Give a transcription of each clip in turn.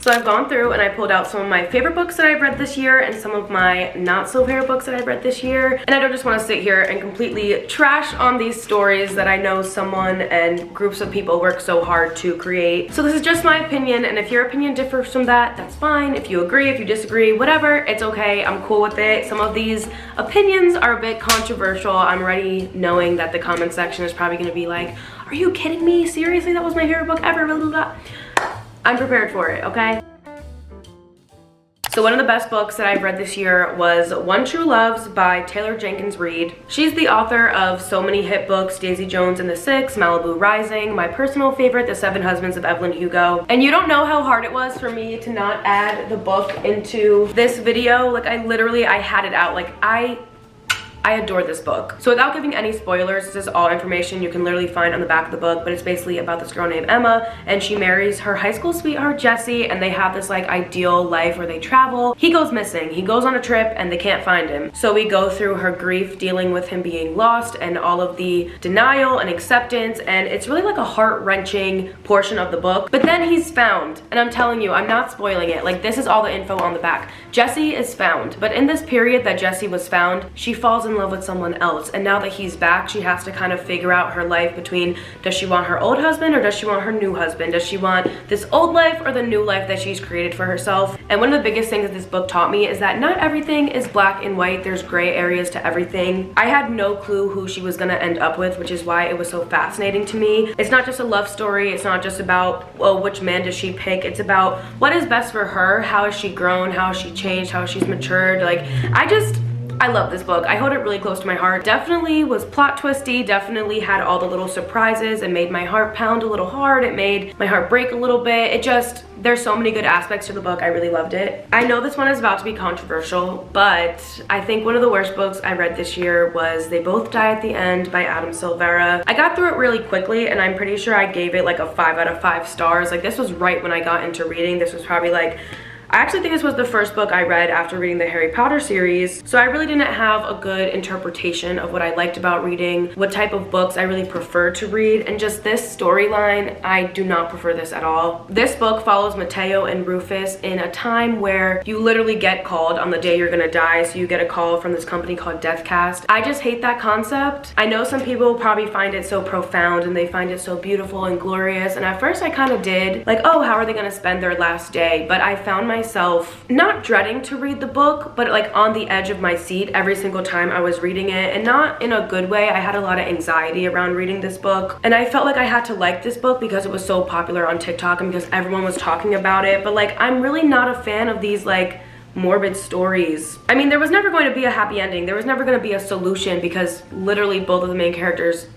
So I've gone through and I pulled out some of my favorite books that I've read this year and some of my not so favorite books that I've read this year. And I don't just want to sit here and completely trash on these stories that I know someone and groups of people work so hard to create. So this is just my opinion, and if your opinion differs from that, that's fine. If you agree, if you disagree, whatever, it's okay. I'm cool with it. Some of these opinions are a bit controversial. I'm already knowing that the comment section is probably going to be like, are you kidding me? Seriously, that was my favorite book ever, blah, blah, blah. I'm prepared for it, okay? So one of the best books that I've read this year was One True Loves by Taylor Jenkins Reid. She's the author of so many hit books, Daisy Jones and the Six, Malibu Rising, my personal favorite, The Seven Husbands of Evelyn Hugo. And you don't know how hard it was for me to not add the book into this video. Like I had it out. Like I adore this book. So without giving any spoilers, this is all information you can literally find on the back of the book, but it's basically about this girl named Emma, and she marries her high school sweetheart Jesse, and they have this like ideal life where they travel. He goes missing. He goes on a trip and they can't find him. So we go through her grief dealing with him being lost and all of the denial and acceptance, and it's really like a heart-wrenching portion of the book. But then he's found, and I'm telling you, I'm not spoiling it. Like, this is all the info on the back. Jesse is found, but in this period that Jesse was found, she falls in love with someone else, and now that he's back, she has to kind of figure out her life between, does she want her old husband or does she want her new husband? Does she want this old life or the new life that she's created for herself? And one of the biggest things that this book taught me is that not everything is black and white. There's gray areas to everything. I had no clue who she was gonna end up with, which is why it was so fascinating to me. It's not just a love story. It's not just about, well, which man does she pick? It's about what is best for her, how has she grown, how has she changed, how she's matured. Like, I love this book. I hold it really close to my heart. Definitely was plot twisty, definitely had all the little surprises. It made my heart pound a little hard. It made my heart break a little bit. There's so many good aspects to the book. I really loved it. I know this one is about to be controversial, but I think one of the worst books I read this year was They Both Die at the End by Adam Silvera. I got through it really quickly, and I'm pretty sure I gave it like a 5 out of 5 stars. Like, this was right when I got into reading. This was probably like, I actually think this was the first book I read after reading the Harry Potter series, so I really didn't have a good interpretation of what I liked about reading, what type of books I really prefer to read, and just this storyline, I do not prefer this at all. This book follows Mateo and Rufus in a time where you literally get called on the day you're gonna die, so you get a call from this company called Deathcast. I just hate that concept. I know some people probably find it so profound and they find it so beautiful and glorious, and at first I kind of did, like, oh, how are they gonna spend their last day? But I found myself not dreading to read the book, but like on the edge of my seat every single time I was reading it, and not in a good way. I had a lot of anxiety around reading this book, and I felt like I had to like this book because it was so popular on TikTok and because everyone was talking about it. But like, I'm really not a fan of these like morbid stories. I mean, there was never going to be a happy ending. There was never going to be a solution because literally both of the main characters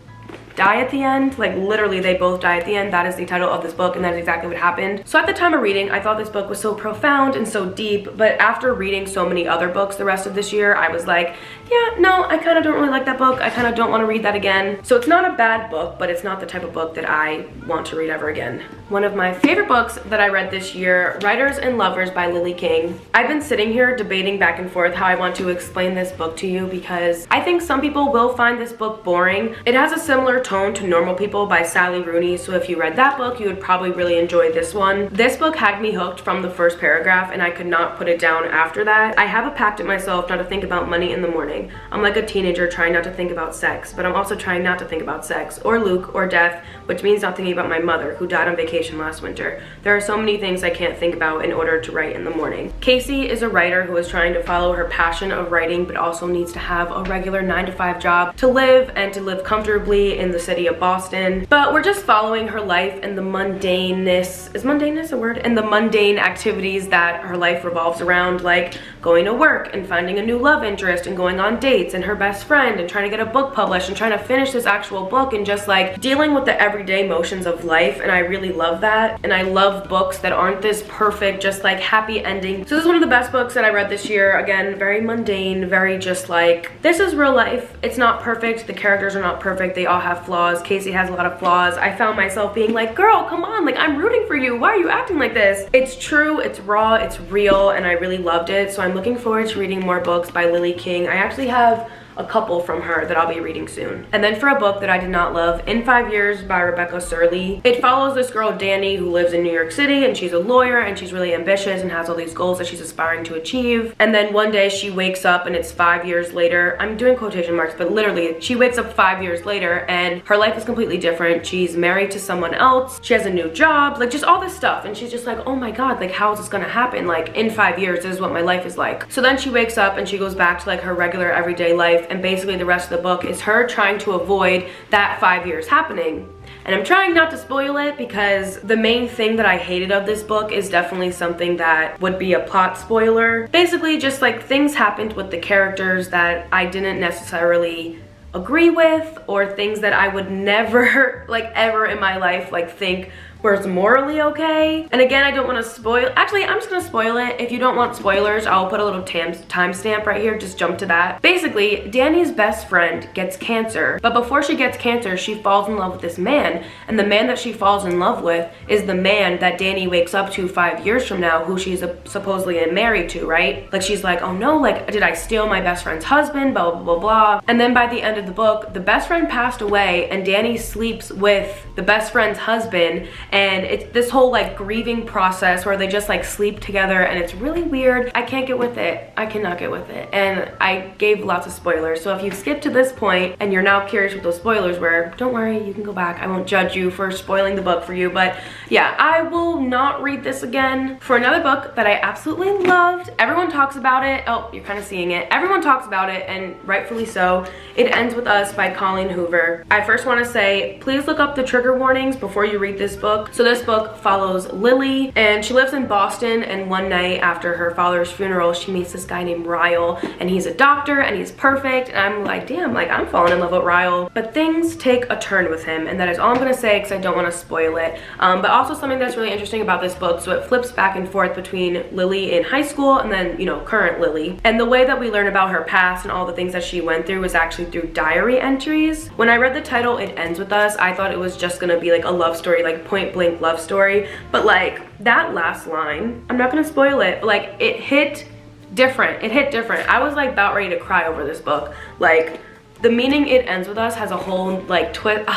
die at the end. Like, literally they both die at the end. That is the title of this book, and that is exactly what happened. So at the time of reading, I thought this book was so profound and so deep, but after reading so many other books the rest of this year, I was like, yeah, no, I kind of don't really like that book. I kind of don't want to read that again. So it's not a bad book, but it's not the type of book that I want to read ever again. One of my favorite books that I read this year, Writers and Lovers by Lily King. I've been sitting here debating back and forth how I want to explain this book to you because I think some people will find this book boring. It has a similar tone to Normal People by Sally Rooney, so if you read that book, you would probably really enjoy this one. This book had me hooked from the first paragraph, and I could not put it down after that. I have a pact at myself not to think about money in the morning. I'm like a teenager trying not to think about sex, but I'm also trying not to think about sex, or Luke, or death, which means not thinking about my mother, who died on vacation last winter. There are so many things I can't think about in order to write in the morning. Casey is a writer who is trying to follow her passion of writing, but also needs to have a regular 9-to-5 job to live, and to live comfortably in the city of Boston. But we're just following her life and the mundaneness, is mundaneness a word? And the mundane activities that her life revolves around, like going to work and finding a new love interest and going on dates and her best friend and trying to get a book published and trying to finish this actual book and just like dealing with the everyday motions of life. And I really love that. And I love books that aren't this perfect, just like happy ending. So this is one of the best books that I read this year. Again, very mundane, very just like, this is real life. It's not perfect. The characters are not perfect. They all have flaws. Casey has a lot of flaws. I found myself being like, girl, come on, like, I'm rooting for you. Why are you acting like this? It's true, it's raw, it's real, and I really loved it. So I'm looking forward to reading more books by Lily King. I actually have a couple from her that I'll be reading soon. And then for a book that I did not love, In 5 Years by Rebecca Surley. It follows this girl, Danny, who lives in New York City, and she's a lawyer, and she's really ambitious and has all these goals that she's aspiring to achieve. And then one day she wakes up and it's 5 years later. I'm doing quotation marks, but literally she wakes up 5 years later and her life is completely different. She's married to someone else. She has a new job, like just all this stuff. And she's just like, oh my God, like how is this gonna happen? Like in 5 years, this is what my life is like. So then she wakes up and she goes back to like her regular everyday life, and basically the rest of the book is her trying to avoid that 5 years happening. And I'm trying not to spoil it because the main thing that I hated of this book is definitely something that would be a plot spoiler. Basically just like things happened with the characters that I didn't necessarily agree with, or things that I would never like ever in my life like think was morally okay. And again, I don't want to spoil, actually I'm just gonna spoil it. If you don't want spoilers, I'll put a little timestamp right here, just jump to that. Basically, Danny's best friend gets cancer, but before she gets cancer, she falls in love with this man, and the man that she falls in love with is the man that Danny wakes up to 5 years from now, who she's supposedly married to, right? Like she's like, oh no, like did I steal my best friend's husband, blah, blah, blah, blah. And then by the end of the book, the best friend passed away and Danny sleeps with the best friend's husband, and it's this whole like grieving process where they just like sleep together, and it's really weird. I can't get with it. I cannot get with it. And I gave lots of spoilers. So if you've skipped to this point and you're now curious what those spoilers were, don't worry, you can go back. I won't judge you for spoiling the book for you. But yeah, I will not read this again. For another book that I absolutely loved, everyone talks about it. Oh, you're kind of seeing it. Everyone talks about it, and rightfully so. It Ends With Us by Colleen Hoover. I first want to say, please look up the trigger warnings before you read this book. So this book follows Lily, and she lives in Boston, and one night after her father's funeral, she meets this guy named Ryle, and he's a doctor and he's perfect, and I'm like, damn, like I'm falling in love with Ryle. But things take a turn with him, and that is all I'm gonna say because I don't want to spoil it. But also something that's really interesting about this book, so it flips back and forth between Lily in high school and then, you know, current Lily. And the way that we learn about her past and all the things that she went through was actually through diary entries. When I read the title, It Ends With Us, I thought it was just gonna be like a love story, like point blank love story, but like that last line, I'm not gonna spoil it, but like it hit different. It hit different. I was like about ready to cry over this book. Like the meaning It Ends With Us has a whole like twist.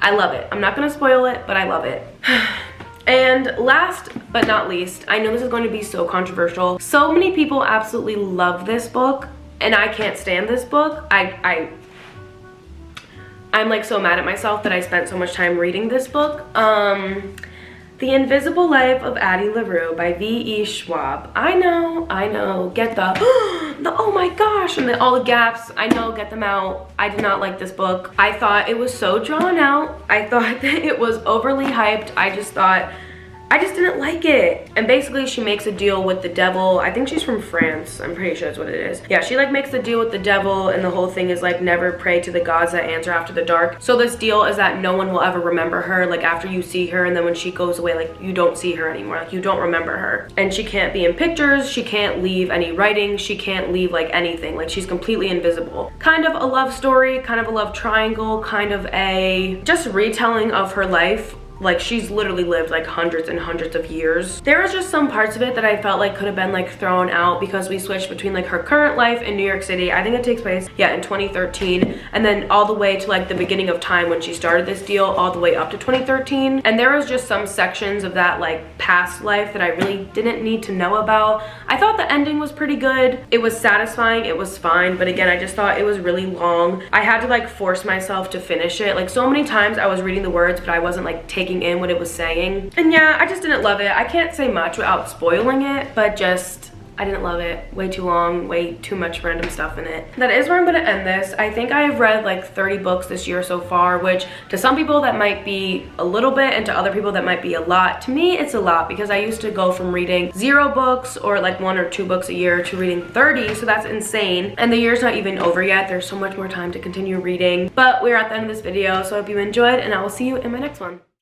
I love it. I'm not gonna spoil it, but I love it. And last but not least, I know this is going to be so controversial. So many people absolutely love this book, and I can't stand this book. I'm like so mad at myself that I spent so much time reading this book. The Invisible Life of Addie LaRue by V.E. Schwab. I know, get the, oh my gosh, and all the gaps, I know, get them out. I did not like this book. I thought it was so drawn out. I thought that it was overly hyped. I just didn't like it. And basically she makes a deal with the devil. I think she's from France. I'm pretty sure that's what it is. Yeah, she like makes a deal with the devil, and the whole thing is like never pray to the gods that answer after the dark. So this deal is that no one will ever remember her, like after you see her, and then when she goes away, like you don't see her anymore, like you don't remember her. And she can't be in pictures, she can't leave any writing, she can't leave like anything, like she's completely invisible. Kind of a love story, kind of a love triangle, kind of a just retelling of her life. Like she's literally lived like hundreds and hundreds of years. There was just some parts of it that I felt like could have been like thrown out because we switched between like her current life in New York City. I think it takes place, yeah, in 2013, and then all the way to like the beginning of time when she started this deal, all the way up to 2013. And there was just some sections of that like past life that I really didn't need to know about. I thought the ending was pretty good. It was satisfying, it was fine, but again, I just thought it was really long. I had to like force myself to finish it. Like so many times I was reading the words, but I wasn't like taking in what it was saying. And yeah, I just didn't love it. I can't say much without spoiling it, but just I didn't love it. Way too long, way too much random stuff in it. That is where I'm gonna end this. I think I've read like 30 books this year so far, which to some people that might be a little bit, and to other people that might be a lot. To me, it's a lot because I used to go from reading 0 books or like 1 or 2 books a year to reading 30, so that's insane. And the year's not even over yet. There's so much more time to continue reading. But we're at the end of this video, so I hope you enjoyed, and I will see you in my next one.